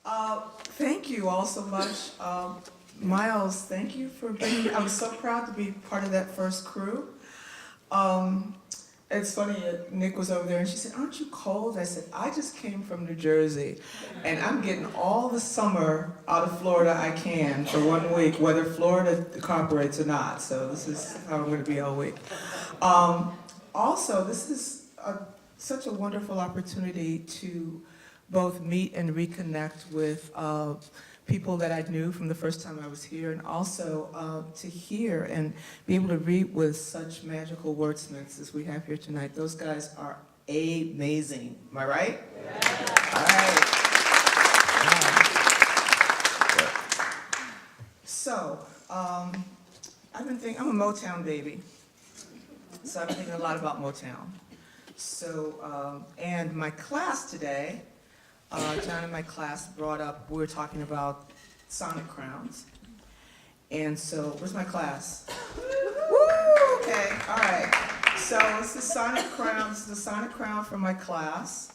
Thank you all so much. Miles, thank you for bringing me. I'm so proud to be part of that first crew. It's funny, Nick was over there and she said, "Aren't you cold?" I said, "I just came from New Jersey and I'm getting all the summer out of Florida I can for 1 week, whether Florida cooperates or not. So this is how I'm going to be all week." Also, this is such a wonderful opportunity to both meet and reconnect with people that I knew from the first time I was here, and also to hear and be able to read with such magical wordsmiths as we have here tonight. Those guys are amazing. Am I right? Yeah. All right. So, I've been thinking, I'm a Motown baby, so I've been thinking a lot about Motown. So, and my class today, John in my class brought up, we were talking about sonic crowns. And so, where's my class? Woo, okay, all right. So it's the sonic crown, this is the sonic crown from my class.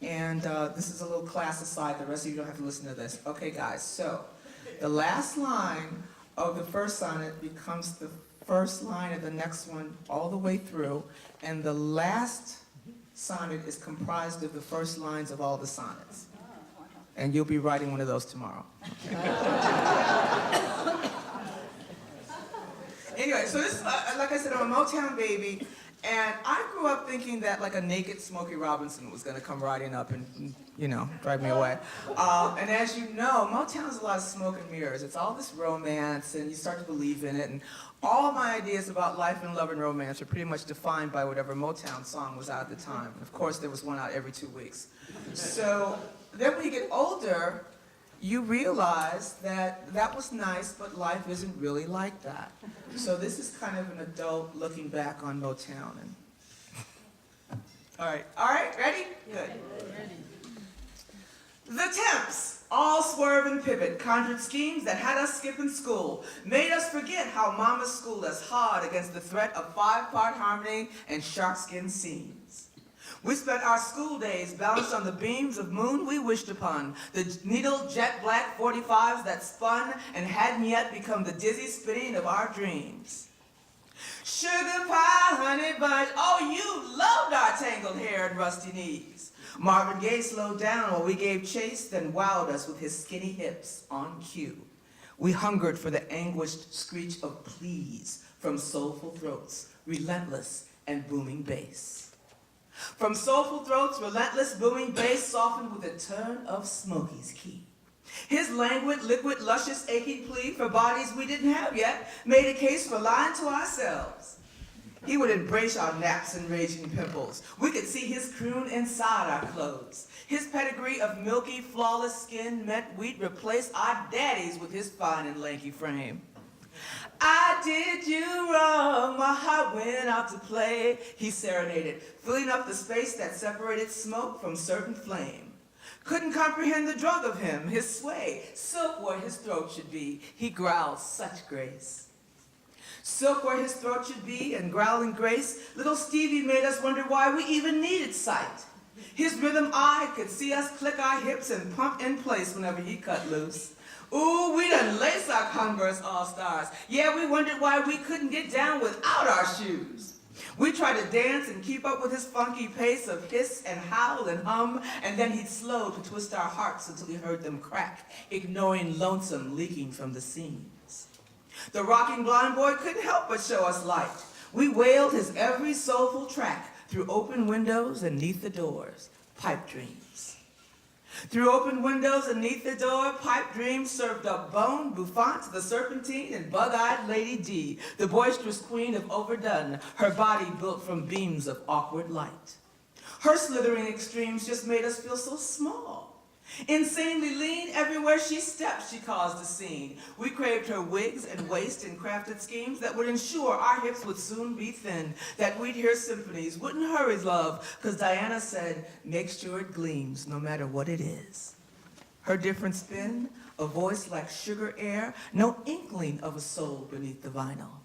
And this is a little class aside, the rest of you don't have to listen to this. Okay guys, so the last line of the first sonnet becomes the first line of the next one all the way through, and the last sonnet is comprised of the first lines of all the sonnets. And you'll be writing one of those tomorrow. Okay. Anyway, so this is, like I said, I'm a Motown baby, and I grew up thinking that like a naked Smokey Robinson was gonna come riding up and, you know, drive me away. And as you know, Motown is a lot of smoke and mirrors. It's all this romance, and you start to believe in it, and all my ideas about life and love and romance are pretty much defined by whatever Motown song was out at the time. And of course, there was one out every 2 weeks. So then when you get older, you realize that that was nice, but life isn't really like that. So this is kind of an adult looking back on Motown. And all right, ready? Good. The Temps, all swerve and pivot, conjured schemes that had us skipping school, made us forget how Mama schooled us hard against the threat of 5-part harmony and shark-skin seams. We spent our school days balanced on the beams of moon we wished upon, the needle jet black 45s that spun and hadn't yet become the dizzy spinning of our dreams. Sugar pie, honey bunch, oh, you loved our tangled hair and rusty knees. Marvin Gaye slowed down while we gave chase, then wowed us with his skinny hips on cue. We hungered for the anguished screech of please from soulful throats, relentless and booming bass. From soulful throats, relentless booming bass softened with a turn of Smokey's key. His languid, liquid, luscious, aching plea for bodies we didn't have yet made a case for lying to ourselves. He would embrace our naps and raging pimples. We could see his croon inside our clothes. His pedigree of milky, flawless skin meant we'd replace our daddies with his fine and lanky frame. I did you wrong, my heart went out to play, he serenaded, filling up the space that separated smoke from certain flame. Couldn't comprehend the drug of him, his sway, silk where his throat should be, he growled such grace. Silk where his throat should be and growling grace, little Stevie made us wonder why we even needed sight. His rhythm eye could see us click our hips and pump in place whenever he cut loose. Ooh, we done lace our Converse All-Stars. Yeah, we wondered why we couldn't get down without our shoes. We tried to dance and keep up with his funky pace of hiss and howl and hum, and then he'd slow to twist our hearts until we heard them crack, ignoring lonesome leaking from the seams. The rocking blind boy couldn't help but show us light. We wailed his every soulful track through open windows and neath the doors, pipe dreams. Through open windows and neath the door, pipe dreams served up bone, bouffant, the serpentine, and bug-eyed Lady D, the boisterous queen of overdone, her body built from beams of awkward light. Her slithering extremes just made us feel so small. Insanely lean, everywhere she stepped, she caused a scene. We craved her wigs and waist and crafted schemes that would ensure our hips would soon be thin, that we'd hear symphonies, wouldn't hurry love, because Diana said, make sure it gleams no matter what it is. Her different spin, a voice like sugar air, no inkling of a soul beneath the vinyl.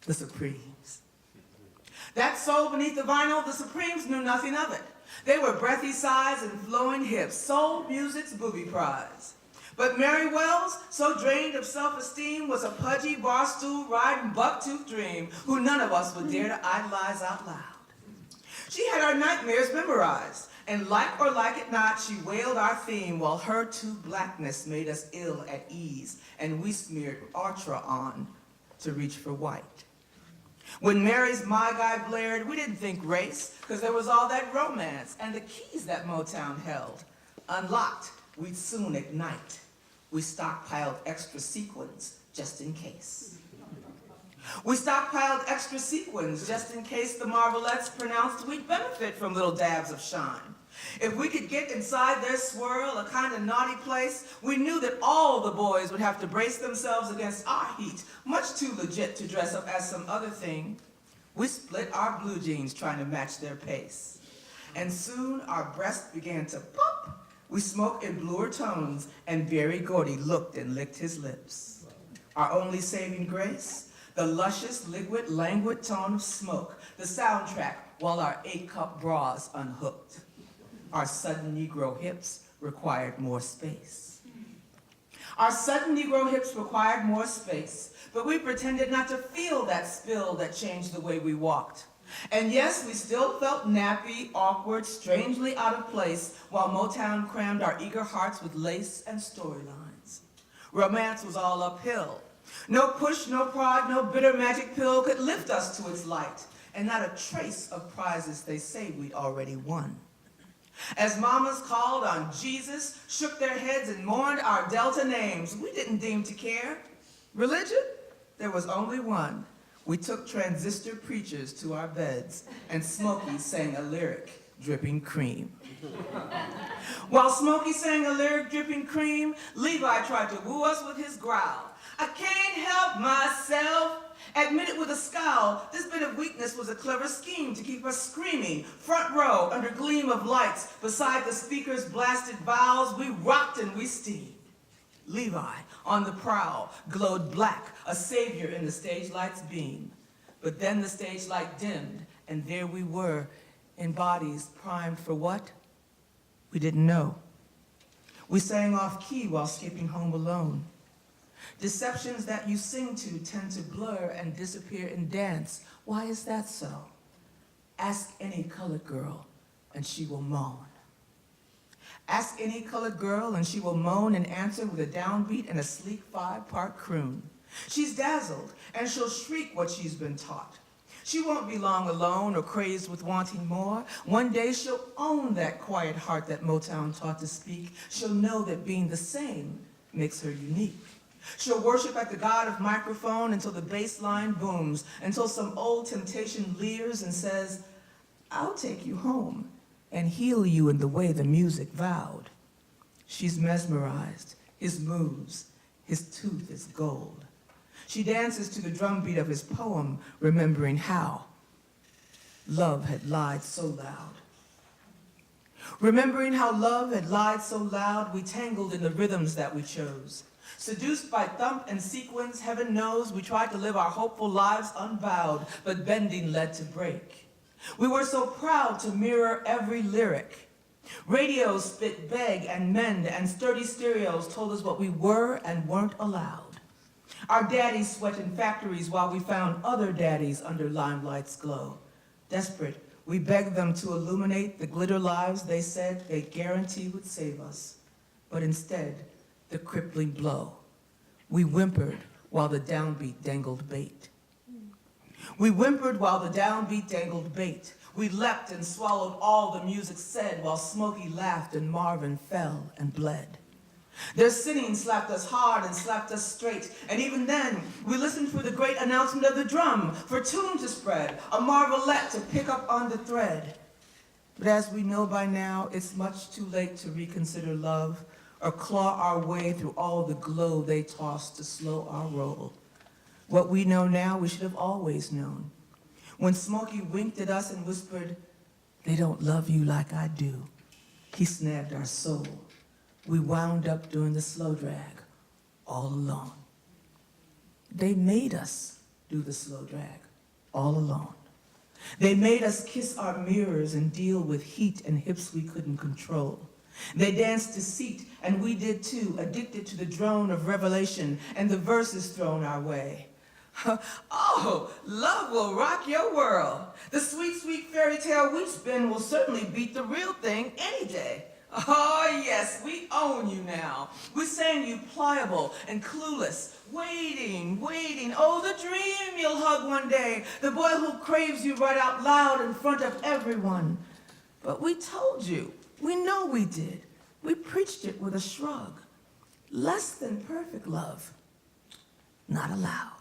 The Supremes. That soul beneath the vinyl, the Supremes knew nothing of it. They were breathy sighs and flowing hips, soul music's booby prize. But Mary Wells, so drained of self-esteem, was a pudgy, barstool-riding, buck-toothed dream who none of us would dare to idolize out loud. She had our nightmares memorized, and like or like it not, she wailed our theme while her too blackness made us ill at ease, and we smeared Artra on to reach for white. When Mary's My Guy blared, we didn't think race, because there was all that romance and the keys that Motown held. Unlocked, we'd soon ignite. We stockpiled extra sequins just in case. We stockpiled extra sequins just in case the Marvelettes pronounced we'd benefit from little dabs of shine. If we could get inside their swirl, a kind of naughty place, we knew that all the boys would have to brace themselves against our heat, much too legit to dress up as some other thing. We split our blue jeans trying to match their pace. And soon our breasts began to pop. We smoked in bluer tones, and Berry Gordy looked and licked his lips. Our only saving grace, the luscious, liquid, languid tone of smoke, the soundtrack while our 8-cup bras unhooked. Our sudden Negro hips required more space. Our sudden Negro hips required more space, but we pretended not to feel that spill that changed the way we walked. And yes, we still felt nappy, awkward, strangely out of place, while Motown crammed our eager hearts with lace and storylines. Romance was all uphill. No push, no prod, no bitter magic pill could lift us to its light, and not a trace of prizes they say we'd already won. As mamas called on Jesus, shook their heads and mourned our Delta names, we didn't deem to care. Religion? There was only one. We took transistor preachers to our beds, and Smokey sang a lyric, dripping cream. While Smokey sang a lyric, dripping cream, Levi tried to woo us with his growl. I can't help myself. Admitted with a scowl, this bit of weakness was a clever scheme to keep us screaming, front row, under gleam of lights, beside the speaker's blasted vowels, we rocked and we steamed. Levi, on the prowl, glowed black, a savior in the stage light's beam. But then the stage light dimmed, and there we were, in bodies primed for what? We didn't know. We sang off key while skipping home alone. Deceptions that you sing to tend to blur and disappear in dance. Why is that so? Ask any colored girl, and she will moan. Ask any colored girl, and she will moan and answer with a downbeat and a sleek 5-part croon. She's dazzled, and she'll shriek what she's been taught. She won't be long alone or crazed with wanting more. One day she'll own that quiet heart that Motown taught to speak. She'll know that being the same makes her unique. She'll worship at the god of microphone until the bass line booms, until some old temptation leers and says, I'll take you home and heal you in the way the music vowed. She's mesmerized, his moves, his tooth is gold. She dances to the drumbeat of his poem, remembering how love had lied so loud. Remembering how love had lied so loud, we tangled in the rhythms that we chose. Seduced by thump and sequins, heaven knows, we tried to live our hopeful lives unbowed, but bending led to break. We were so proud to mirror every lyric. Radios spit beg and mend, and sturdy stereos told us what we were and weren't allowed. Our daddies sweat in factories while we found other daddies under limelight's glow. Desperate, we begged them to illuminate the glitter lives they said they guarantee would save us. But instead, the crippling blow. We whimpered while the downbeat dangled bait. We whimpered while the downbeat dangled bait. We leapt and swallowed all the music said while Smokey laughed and Marvin fell and bled. Their sinning slapped us hard and slapped us straight, and even then, we listened for the great announcement of the drum, for tune to spread, a marvelette to pick up on the thread. But as we know by now, it's much too late to reconsider love, or claw our way through all the glow they tossed to slow our roll. What we know now, we should have always known. When Smokey winked at us and whispered, they don't love you like I do, he snagged our soul. We wound up doing the slow drag all alone. They made us do the slow drag all alone. They made us kiss our mirrors and deal with heat and hips we couldn't control. They danced deceit, and we did too, addicted to the drone of revelation and the verses thrown our way. Oh, love will rock your world. The sweet, sweet fairy tale we spin will certainly beat the real thing any day. Oh, yes, we own you now. We sang you pliable and clueless, waiting, waiting. Oh, the dream you'll hug one day, the boy who craves you right out loud in front of everyone. But we told you, we know we did. We preached it with a shrug. Less than perfect love, not allowed.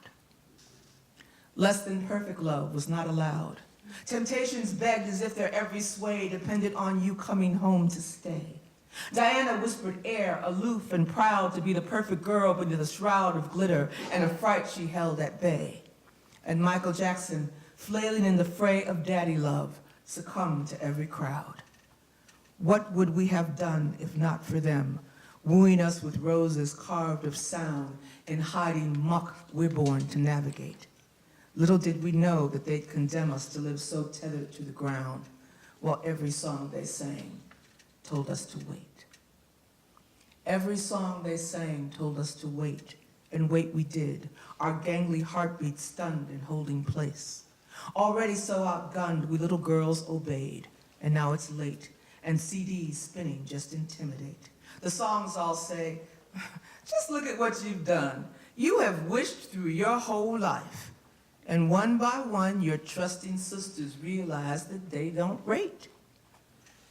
Less than perfect love was not allowed. Temptations begged as if their every sway depended on you coming home to stay. Diana whispered air, aloof and proud to be the perfect girl beneath a shroud of glitter and a fright she held at bay. And Michael Jackson, flailing in the fray of daddy love, succumbed to every crowd. What would we have done if not for them, wooing us with roses carved of sound and hiding muck we're born to navigate? Little did we know that they'd condemn us to live so tethered to the ground, while every song they sang told us to wait. Every song they sang told us to wait, and wait we did, our gangly heartbeats stunned and holding place. Already so outgunned, we little girls obeyed, and now it's late, and CDs spinning just intimidate. The songs all say, just look at what you've done. You have wished through your whole life. And one by one, your trusting sisters realize that they don't rate.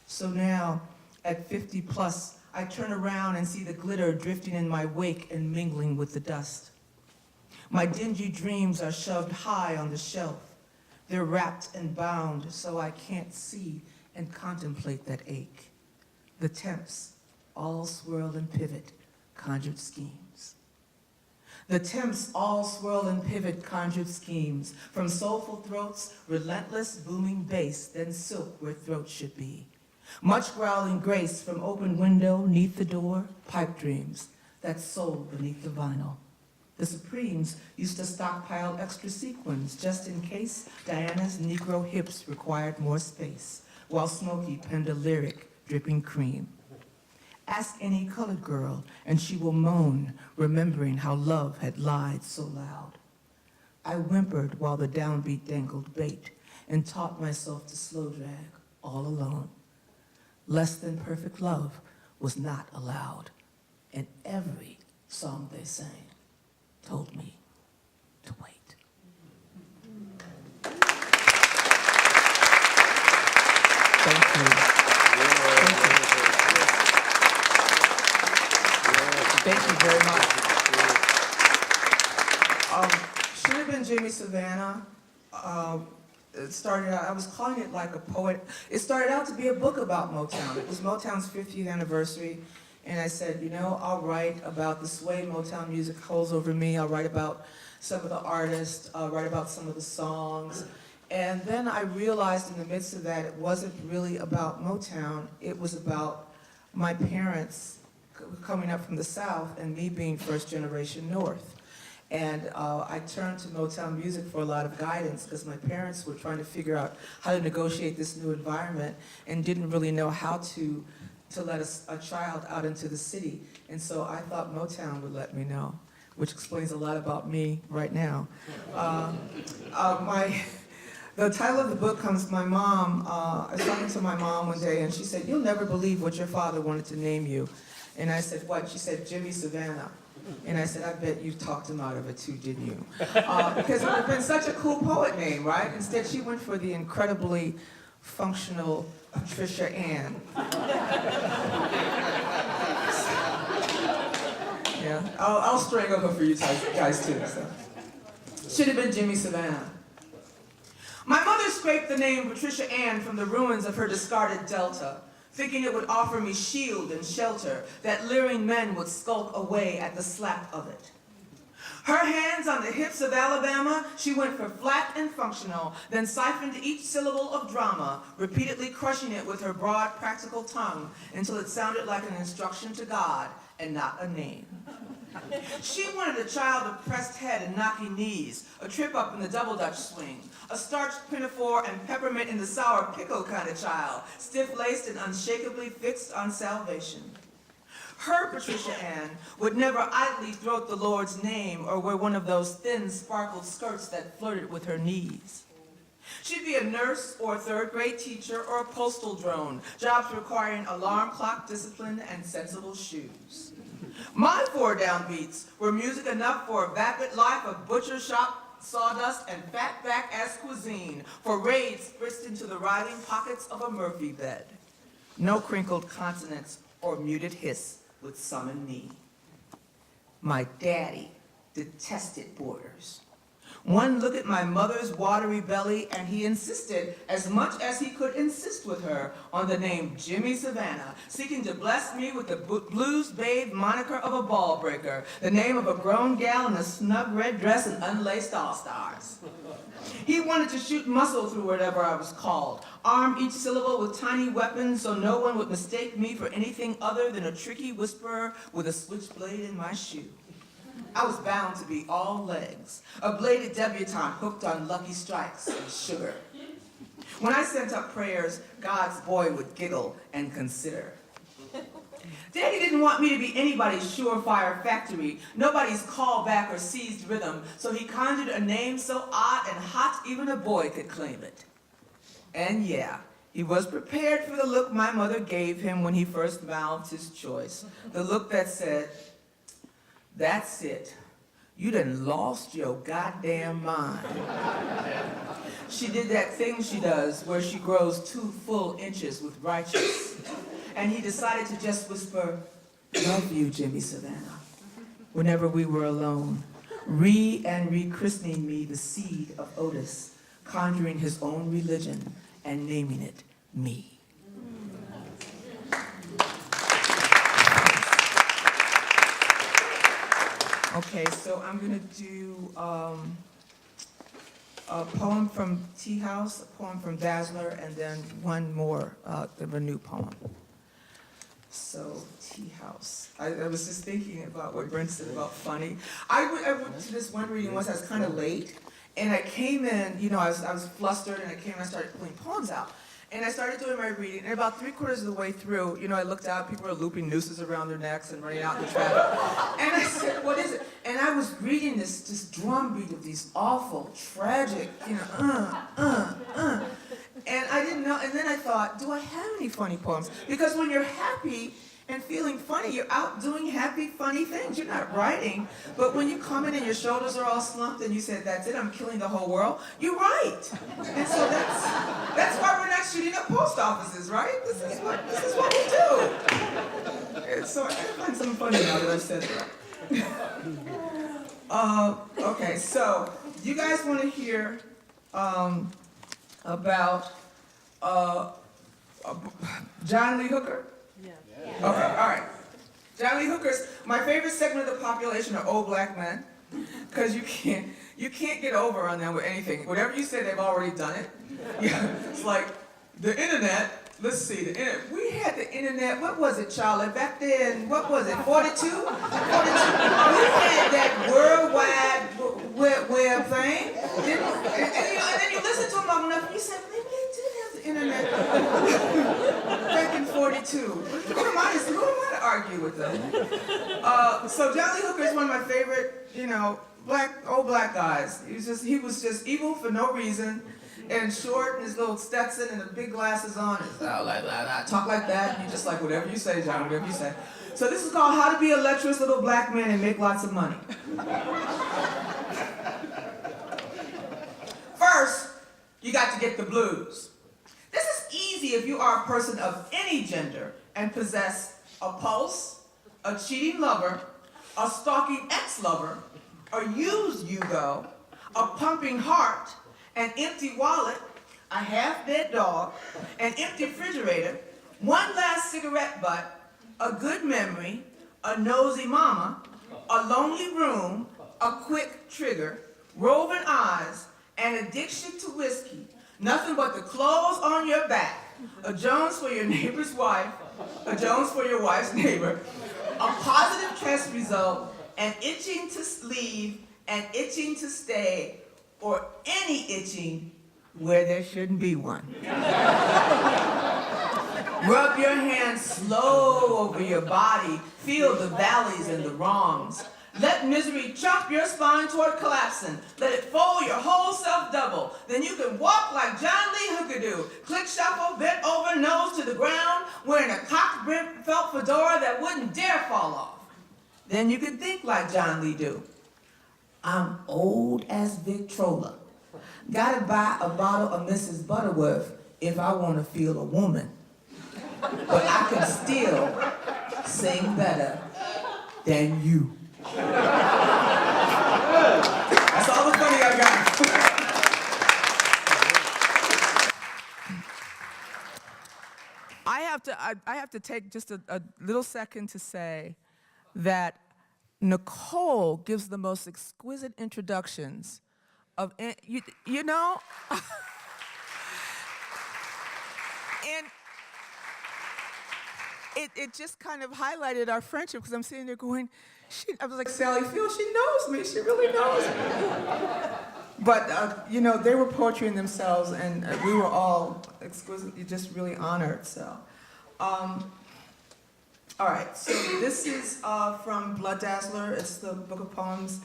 So now, at 50 plus, I turn around and see the glitter drifting in my wake and mingling with the dust. My dingy dreams are shoved high on the shelf. They're wrapped and bound so I can't see and contemplate that ache. The temps, all swirl and pivot, conjured schemes. The temps all swirl and pivot conjured schemes, from soulful throats, relentless booming bass, then silk where throats should be. Much growling grace from open window, neath the door, pipe dreams, that soul beneath the vinyl. The Supremes used to stockpile extra sequins just in case Diana's Negro hips required more space, while Smokey penned a lyric dripping cream. Ask any colored girl, and she will moan, remembering how love had lied so loud. I whimpered while the downbeat dangled bait, and taught myself to slow drag all alone. Less than perfect love was not allowed, and every song they sang told me to wait. Thank you. Thank you very much. Should have been Jimmy Savannah. It started out, I was calling it like a poet. It started out to be a book about Motown. It was Motown's 50th anniversary. And I said, you know, I'll write about the sway Motown music holds over me. I'll write about some of the artists. I'll write about some of the songs. And then I realized in the midst of that, it wasn't really about Motown. It was about my parents coming up from the South and me being first generation North. And I turned to Motown music for a lot of guidance because my parents were trying to figure out how to negotiate this new environment and didn't really know how to let a child out into the city. And so I thought Motown would let me know, which explains a lot about me right now. The title of the book comes, my mom, I was talking to my mom one day and she said, you'll never believe what your father wanted to name you. And I said, what? She said, Jimmy Savannah. And I said, I bet you talked him out of it too, didn't you? Because it would have been such a cool poet name, right? Instead, she went for the incredibly functional Patricia Ann. Yeah, I'll strangle her for you guys too. So. Should have been Jimmy Savannah. My mother scraped the name Patricia Ann from the ruins of her discarded Delta, thinking it would offer me shield and shelter, that leering men would skulk away at the slap of it. Her hands on the hips of Alabama, she went for flat and functional, then siphoned each syllable of drama, repeatedly crushing it with her broad, practical tongue until it sounded like an instruction to God and not a name. She wanted a child of pressed head and knocking knees, a trip up in the double Dutch swing, a starched pinafore and peppermint in the sour pickle kind of child, stiff-laced and unshakably fixed on salvation. Her Patricia Ann would never idly throat the Lord's name or wear one of those thin, sparkled skirts that flirted with her knees. She'd be a nurse or a third-grade teacher or a postal drone, jobs requiring alarm clock discipline and sensible shoes. My four downbeats were music enough for a vapid life of butcher shop sawdust and fatback as cuisine, for raids spritzed into the writhing pockets of a Murphy bed. No crinkled consonants or muted hiss would summon me. My daddy detested boarders. One look at my mother's watery belly, and he insisted, as much as he could insist with her, on the name Jimmy Savannah, seeking to bless me with the blues babe moniker of a ball breaker, the name of a grown gal in a snug red dress and unlaced all-stars. He wanted to shoot muscle through whatever I was called, arm each syllable with tiny weapons so no one would mistake me for anything other than a tricky whisperer with a switchblade in my shoe. I was bound to be all legs, a bladed debutante hooked on Lucky Strikes and sugar. When I sent up prayers, God's boy would giggle and consider. Daddy didn't want me to be anybody's surefire factory, nobody's callback or seized rhythm, so he conjured a name so odd and hot even a boy could claim it. And yeah, he was prepared for the look my mother gave him when he first mouthed his choice, the look that said, "That's it. You done lost your goddamn mind." She did that thing she does where she grows 2 full inches with righteous. And he decided to just whisper, "Love you, Jimmy Savannah," whenever we were alone, rechristening me the seed of Otis, conjuring his own religion and naming it me. Okay, so I'm going to do a poem from Tea House, a poem from Dazzler, and then one more of a new poem. So, Tea House. I was just thinking about what Brent said about funny. I went to this one reading once. I was kind of late, and I came in, you know, I was flustered, and I came and I started pulling poems out. And I started doing my reading, and about 3/4 of the way through, you know, I looked out, people were looping nooses around their necks and running out in the traffic. And I said, "What is it?" And I was reading this drumbeat of these awful, tragic, you know, And I didn't know, and then I thought, do I have any funny poems? Because when you're happy and feeling funny, you're out doing happy, funny things. You're not writing. But when you come in and your shoulders are all slumped and you said, "That's it, I'm killing the whole world," you write. And so that's why we're not shooting up post offices, right? This is what we do. And so I gotta find something funny now that I've said that. Okay, so you guys want to hear about John Lee Hooker? Yeah. Okay, all right. John Lee Hooker's, my favorite segment of the population are old black men, because you can't get over on them with anything. Whatever you say, they've already done it. Yeah, it's like the internet. Let's see, the internet. We had the internet. What was it, Charlie? Back then, what was it? 42? 42. We had that World Wide Web thing. And then you listen to them long enough, and you say, maybe they did have the internet back in 42. Who am I to argue with them? So John Lee Hooker is one of my favorite, you know, old black guys. He was just evil for no reason, and short, and his little Stetson, and the big glasses on, and talk like that, and you just like, whatever you say, John, whatever you say. So this is called How to Be a Lecherous Little Black Man and Make Lots of Money. First, you got to get the blues. This is easy if you are a person of any gender and possess a pulse, a cheating lover, a stalking ex-lover, a used Yugo, a pumping heart, an empty wallet, a half-dead dog, an empty refrigerator, one last cigarette butt, a good memory, a nosy mama, a lonely room, a quick trigger, roving eyes, an addiction to whiskey, nothing but the clothes on your back, a Jones for your neighbor's wife, a Jones for your wife's neighbor, a positive test result, and itching to leave, and itching to stay, or any itching where there shouldn't be one. Rub your hands slow over your body. Feel the valleys and the wrongs. Let misery chomp your spine toward collapsing. Let it fold your whole self double. Then you can walk like John Lee Hookadoo. Click shuffle, bent over, nose to the ground, wearing a cocked brim felt fedora that wouldn't dare fall off. Then you can think like John Lee do. I'm old as Victrola. Gotta buy a bottle of Mrs. Butterworth if I want to feel a woman. But I can still sing better than you. That's all the funny I got. I have to take just a little second to say that Nickole gives the most exquisite introductions of, you know, and it just kind of highlighted our friendship, because I'm sitting there going, I was like, Sally feels she knows me. She really knows me. But, you know, they were poetry in themselves, and we were all exquisitely just really honored, so. All right, so this is from Blood Dazzler. It's the book of poems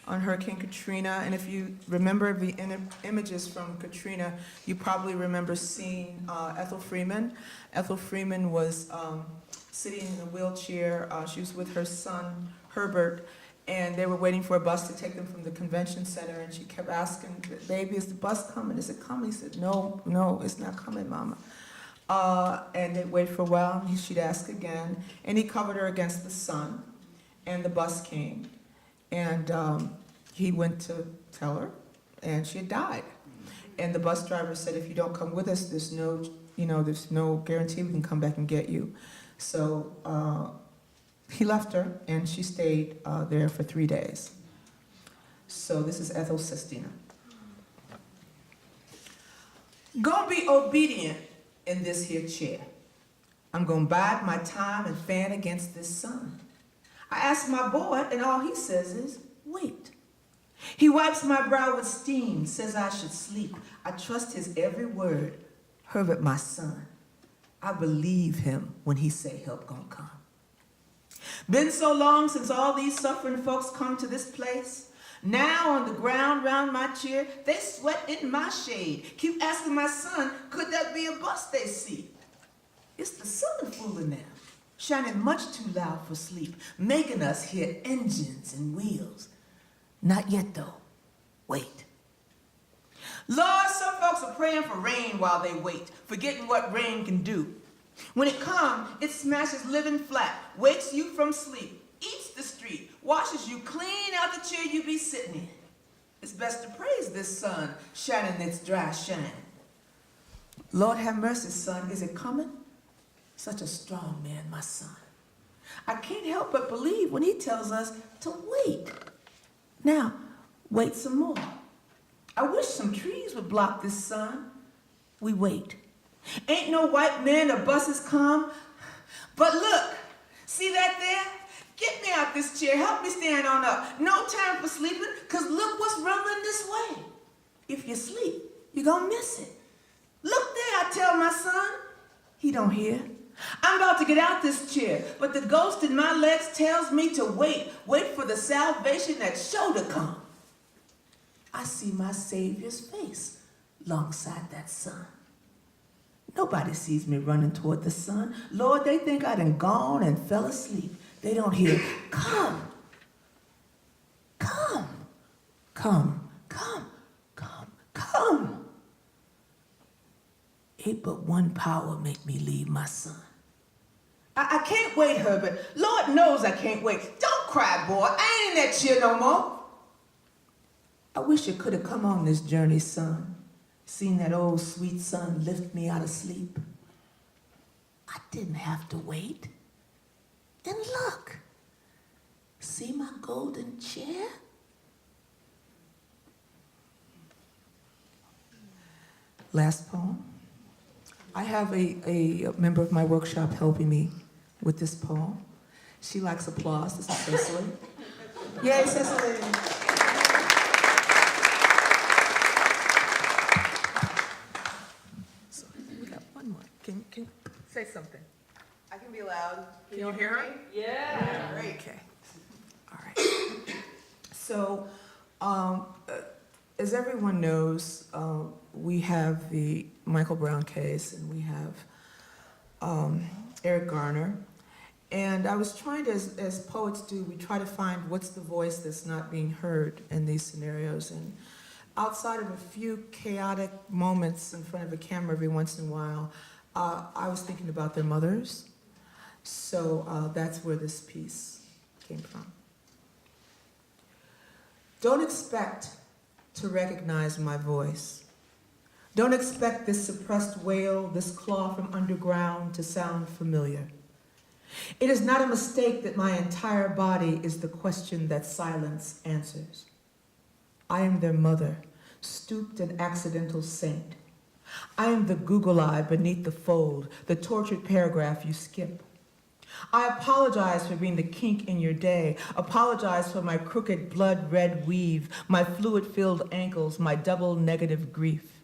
on Hurricane Katrina, and if you remember the images from Katrina, you probably remember seeing Ethel Freeman. Ethel Freeman was sitting in a wheelchair. She was with her son, Herbert, and they were waiting for a bus to take them from the convention center, and she kept asking, baby, is the bus coming? Is it coming? He said, no, it's not coming, Mama. And they waited for a while, and she'd ask again, and he covered her against the sun, and the bus came. And he went to tell her, and she had died. And the bus driver said, if you don't come with us, there's no guarantee we can come back and get you. So he left her, and she stayed there for 3 days. So this is Ethel Sestina. Gonna be obedient in this here chair. I'm gonna bide my time and fan against this sun. I ask my boy, and all he says is, wait. He wipes my brow with steam, says I should sleep. I trust his every word. Herbert, my son, I believe him when he say help gonna come. Been so long since all these suffering folks come to this place. Now on the ground round my chair, they sweat in my shade. Keep asking my son, could that be a bus they see? It's the sun fooling them, shining much too loud for sleep, making us hear engines and wheels. Not yet though, wait. Lord, some folks are praying for rain while they wait, forgetting what rain can do. When it comes, it smashes living flat, wakes you from sleep, eats the street, washes you clean out the chair you be sitting in. It's best to praise this sun, shining its dry shine. Lord have mercy, son, is it coming? Such a strong man, my son. I can't help but believe when he tells us to wait. Now, wait some more. I wish some trees would block this sun. We wait. Ain't no white men or buses come. But look, see that there? Get me out this chair, help me stand on up. No time for sleeping, cause look what's rumbling this way. If you sleep, you're gonna miss it. Look there, I tell my son. He don't hear. I'm about to get out this chair, but the ghost in my legs tells me to wait for the salvation that's sure to come. I see my Savior's face alongside that sun. Nobody sees me running toward the sun. Lord, they think I done gone and fell asleep. They don't hear, come, come, come, come, come, come. Ain't but one power make me leave my son. I can't wait, Herbert. Lord knows I can't wait. Don't cry, boy. I ain't in that chair no more. I wish you could have come on this journey, son. Seen that old sweet sun lift me out of sleep. I didn't have to wait. And look, see my golden chair? Last poem. I have a member of my workshop helping me with this poem. She likes applause. This is Cecily. Yay, Cicely. So we got one more. Can you say something? I can be loud. Can you hear her? Yeah. Great. Okay. All right. So, as everyone knows, we have the Michael Brown case, and we have Eric Garner. And I was trying to, as poets do, we try to find what's the voice that's not being heard in these scenarios. And outside of a few chaotic moments in front of a camera every once in a while, I was thinking about their mothers. So that's where this piece came from. Don't expect to recognize my voice. Don't expect this suppressed wail, this claw from underground to sound familiar. It is not a mistake that my entire body is the question that silence answers. I am their mother, stooped and accidental saint. I am the Google eye beneath the fold, the tortured paragraph you skip. I apologize for being the kink in your day, apologize for my crooked blood-red weave, my fluid-filled ankles, my double negative grief.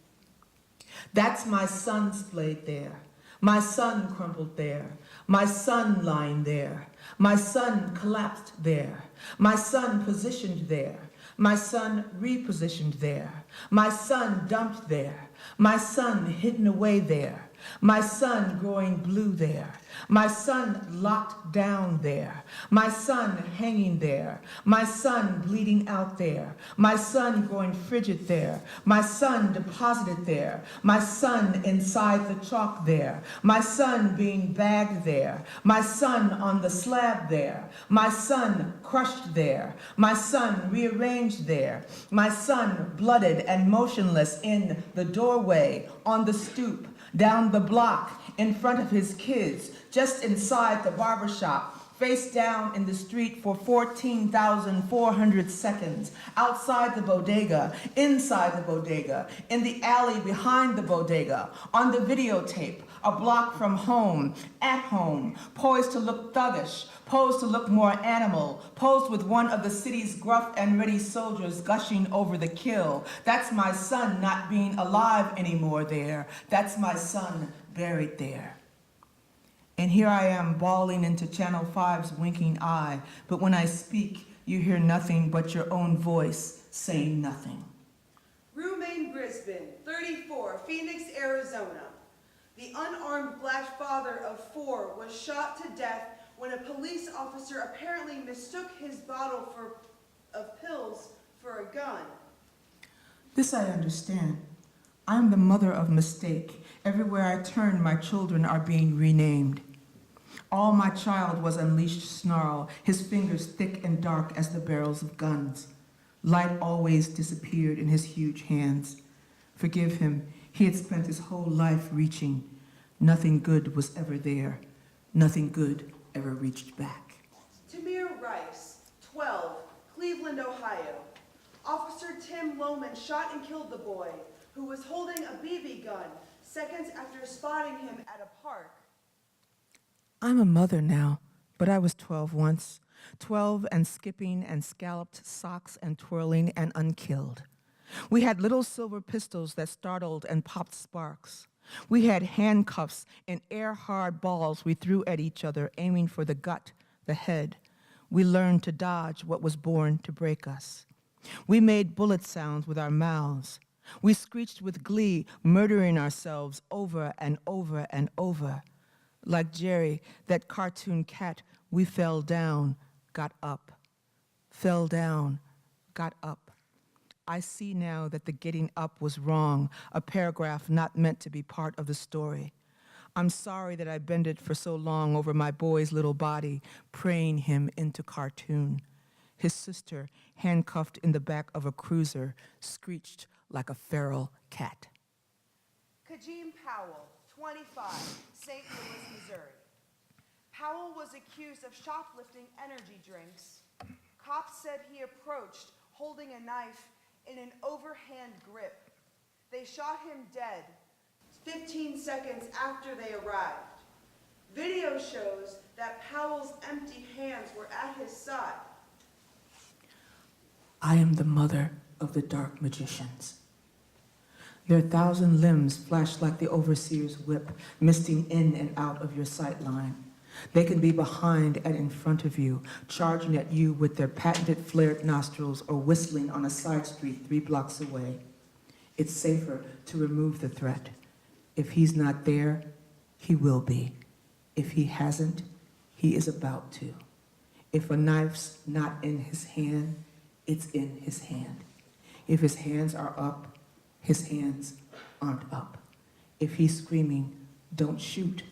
That's my son splayed there, my son crumpled there, my son lying there, my son collapsed there, my son positioned there, my son repositioned there, my son dumped there, my son hidden away there, my son growing blue there, my son locked down there, my son hanging there, my son bleeding out there, my son growing frigid there, my son deposited there, my son inside the chalk there, my son being bagged there, my son on the slab there, my son crushed there, my son rearranged there, my son blooded and motionless in the doorway, on the stoop, down the block, in front of his kids, just inside the barbershop, face down in the street for 14,400 seconds, outside the bodega, inside the bodega, in the alley behind the bodega, on the videotape, a block from home, at home, poised to look thuggish, posed to look more animal, posed with one of the city's gruff and ready soldiers gushing over the kill. That's my son not being alive anymore there. That's my son buried there. And here I am bawling into Channel 5's winking eye, but when I speak, you hear nothing but your own voice saying nothing. Rumain Brisbane, 34, Phoenix, Arizona. The unarmed black father of 4 was shot to death when a police officer apparently mistook his bottle of pills for a gun. This I understand. I am the mother of mistake. Everywhere I turn, my children are being renamed. All my child was unleashed snarl, his fingers thick and dark as the barrels of guns. Light always disappeared in his huge hands. Forgive him, he had spent his whole life reaching. Nothing good was ever there. Nothing good ever reached back. Tamir Rice, 12, Cleveland, Ohio. Officer Tim Lohman shot and killed the boy, who was holding a BB gun seconds after spotting him at a park. I'm a mother now, but I was 12 once. 12 and skipping and scalloped socks and twirling and unkilled. We had little silver pistols that startled and popped sparks. We had handcuffs and air-hard balls we threw at each other, aiming for the gut, the head. We learned to dodge what was born to break us. We made bullet sounds with our mouths. We screeched with glee, murdering ourselves over and over and over. Like Jerry, that cartoon cat, we fell down, got up. Fell down, got up. I see now that the getting up was wrong, a paragraph not meant to be part of the story. I'm sorry that I bended for so long over my boy's little body, praying him into cartoon. His sister, handcuffed in the back of a cruiser, screeched like a feral cat. Kajim Powell, 25, St. Louis, Missouri. Powell was accused of shoplifting energy drinks. Cops said he approached holding a knife in an overhand grip. They shot him dead 15 seconds after they arrived. Video shows that Powell's empty hands were at his side. I am the mother of the dark magicians. Their 1,000 limbs flash like the overseer's whip, misting in and out of your sight line. They can be behind and in front of you, charging at you with their patented flared nostrils or whistling on a side street 3 blocks away. It's safer to remove the threat. If he's not there, he will be. If he hasn't, he is about to. If a knife's not in his hand, it's in his hand. If his hands are up, his hands aren't up. If he's screaming, "Don't shoot,"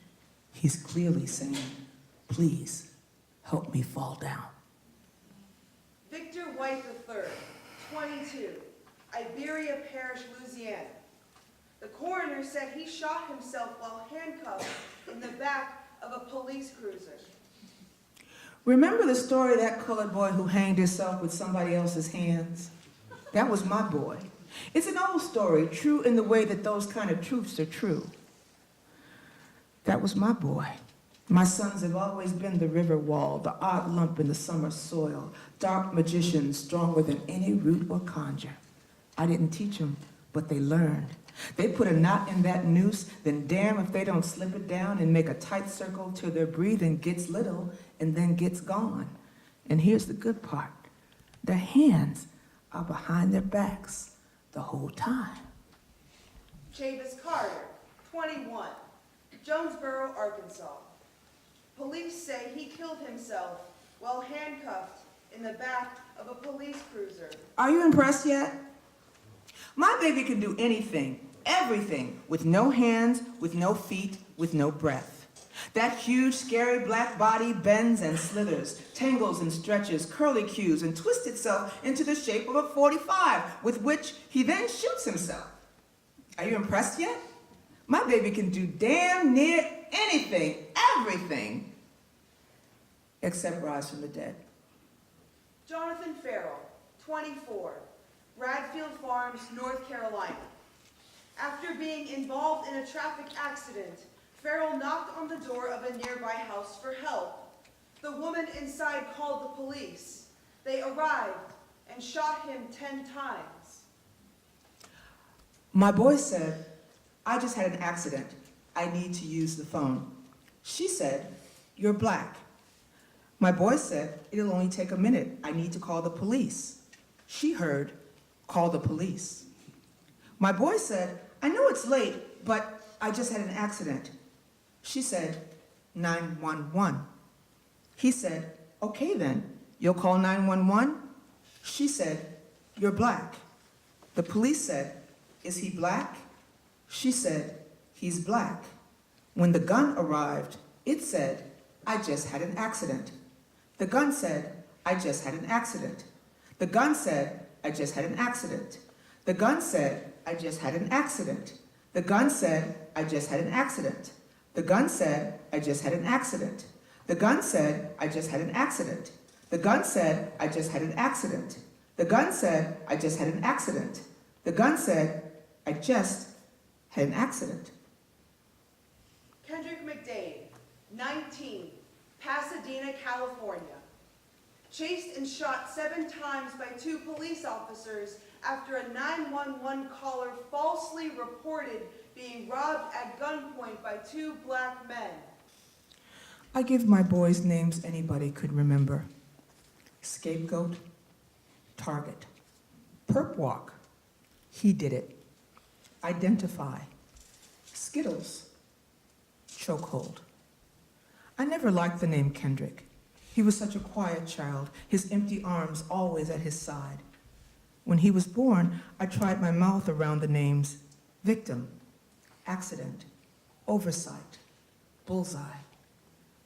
he's clearly saying, "Please help me fall down." Victor White III, 22, Iberia Parish, Louisiana. The coroner said he shot himself while handcuffed in the back of a police cruiser. Remember the story of that colored boy who hanged himself with somebody else's hands? That was my boy. It's an old story, true in the way that those kind of truths are true. That was my boy. My sons have always been the river wall, the odd lump in the summer soil, dark magicians stronger than any root or conjure. I didn't teach them, but they learned. They put a knot in that noose, then damn if they don't slip it down and make a tight circle till their breathing gets little and then gets gone. And here's the good part. Their hands are behind their backs the whole time. Chavis Carter, 21, Jonesboro, Arkansas. Police say he killed himself while handcuffed in the back of a police cruiser. Are you impressed yet? My baby can do anything, everything, with no hands, with no feet, with no breath. That huge, scary black body bends and slithers, tangles and stretches, curlicues, and twists itself into the shape of a 45, with which he then shoots himself. Are you impressed yet? My baby can do damn near anything, everything, except rise from the dead. Jonathan Farrell, 24, Bradfield Farms, North Carolina. After being involved in a traffic accident, Farrell knocked on the door of a nearby house for help. The woman inside called the police. They arrived and shot him 10 times. My boy said, "I just had an accident. I need to use the phone." She said, "You're black." My boy said, "It'll only take a minute. I need to call the police." She heard, "Call the police." My boy said, "I know it's late, but I just had an accident." She said, 911. He said, "Okay then, you'll call 911? She said, "You're black." The police said, "Is he black?" She said, "He's black." When the gun arrived, it said, "I just had an accident." The gun said, "I just had an accident." The gun said, "I just had an accident." The gun said, "I just had an accident." The gun said, "I just had an accident." The gun said, "I just had an accident." The gun said, "I just had an accident." The gun said, "I just had an accident." The gun said, "I just had an accident." The gun said, "I just had an accident." Kendrick McDade, 19, Pasadena, California. Chased and shot 7 times by 2 police officers after a 911 caller falsely reported being robbed at gunpoint by 2 black men. I give my boys names anybody could remember. Scapegoat, target. Perp walk, he did it. Identify, Skittles, chokehold. I never liked the name Kendrick. He was such a quiet child, his empty arms always at his side. When he was born, I tried my mouth around the names victim, accident, oversight, bullseye.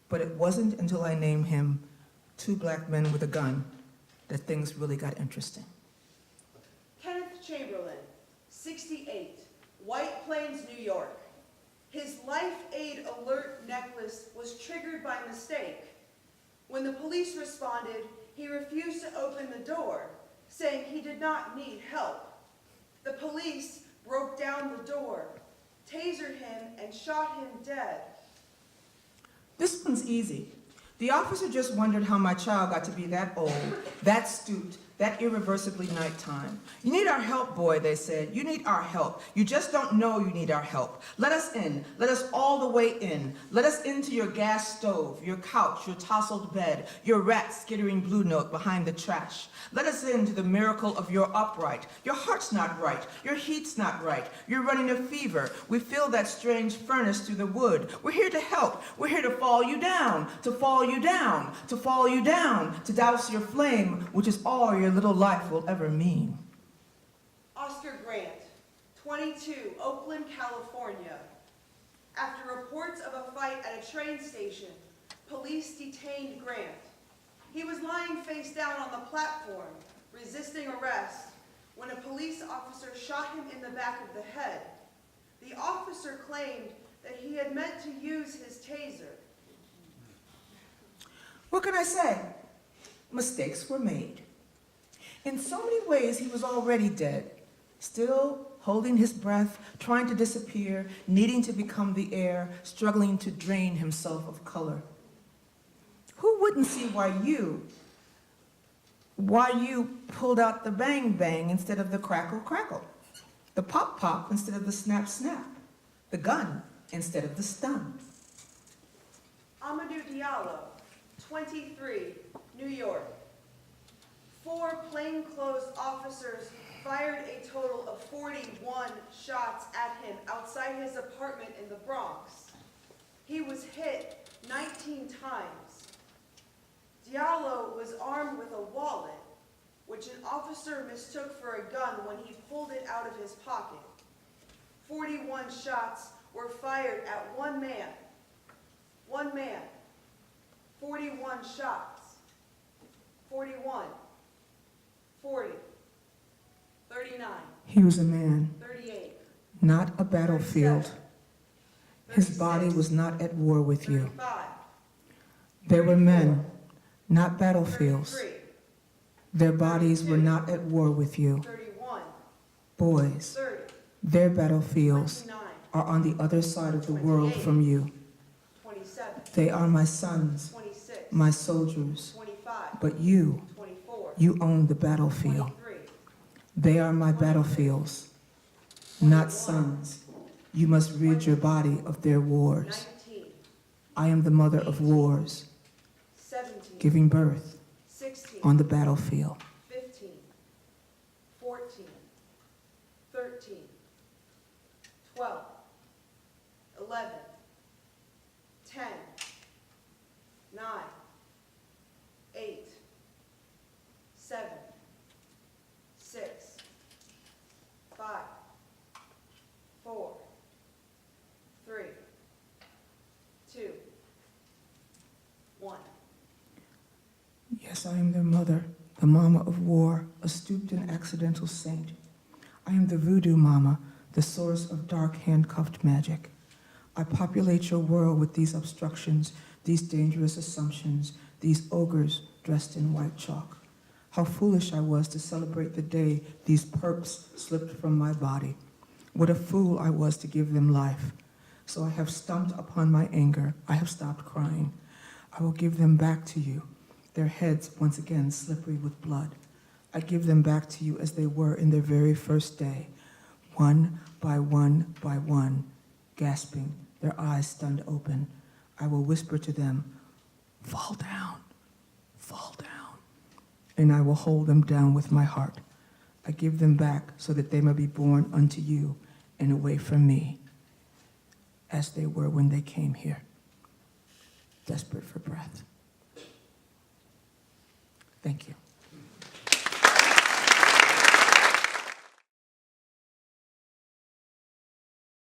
But it wasn't until I named him 2 black men with a gun that things really got interesting. Kenneth Chamberlain, 68, White Plains, New York. His Life Aid Alert necklace was triggered by mistake. When the police responded, he refused to open the door, saying he did not need help. The police broke down the door, tasered him, and shot him dead. This one's easy. The officer just wondered how my child got to be that old, that stooped, that irreversibly nighttime. You need our help, boy, they said. You need our help. You just don't know you need our help. Let us in. Let us all the way in. Let us into your gas stove, your couch, your tousled bed, your rat skittering blue note behind the trash. Let us into the miracle of your upright. Your heart's not right. Your heat's not right. You're running a fever. We feel that strange furnace through the wood. We're here to help. We're here to fall you down, to fall you down, to fall you down, to douse your flame, which is all your little life will ever mean. Oscar Grant, 22, Oakland, California. After reports of a fight at a train station, police detained Grant. He was lying face down on the platform, resisting arrest, when a police officer shot him in the back of the head. The officer claimed that he had meant to use his taser. What can I say? Mistakes were made. In so many ways, he was already dead, still holding his breath, trying to disappear, needing to become the air, struggling to drain himself of color. Who wouldn't see why you pulled out the bang bang instead of the crackle crackle, the pop pop instead of the snap snap, the gun instead of the stun? Amadou Diallo, 23, New York. 4 plainclothes officers fired a total of 41 shots at him outside his apartment in the Bronx. He was hit 19 times. Diallo was armed with a wallet, which an officer mistook for a gun when he pulled it out of his pocket. 41 shots were fired at one man. One man. 41 shots. 41. 40. 39. He was a man, 38. not a battlefield. 37, His body was not at war with you. 35. There were men, not battlefields. 33. Their bodies were not at war with you. 31. Boys, 30. their battlefields 29. are on the other side of the world from you. 27. They are my sons, 26. my soldiers. 25. But you 24. you own the battlefield. 23. They are my battlefields, not sons. You must rid your body of their wars. 19. I am the mother of wars, 17. giving birth 16. on the battlefield. 15. 14. 13. 12. 11. 10. 9. 8. 7. 6. 5. 4. 3. 2. 1. Yes, I am their mother, the mama of war, a stooped and accidental saint. I am the voodoo mama, the source of dark handcuffed magic. I populate your world with these obstructions, these dangerous assumptions, these ogres dressed in white chalk. How foolish I was to celebrate the day these perps slipped from my body. What a fool I was to give them life. So I have stumped upon my anger. I have stopped crying. I will give them back to you, their heads once again slippery with blood. I give them back to you as they were in their very first day, one by one, gasping, their eyes stunned open. I will whisper to them, fall down, and I will hold them down with my heart. I give them back so that they may be born unto you and away from me, as they were when they came here, desperate for breath. Thank you.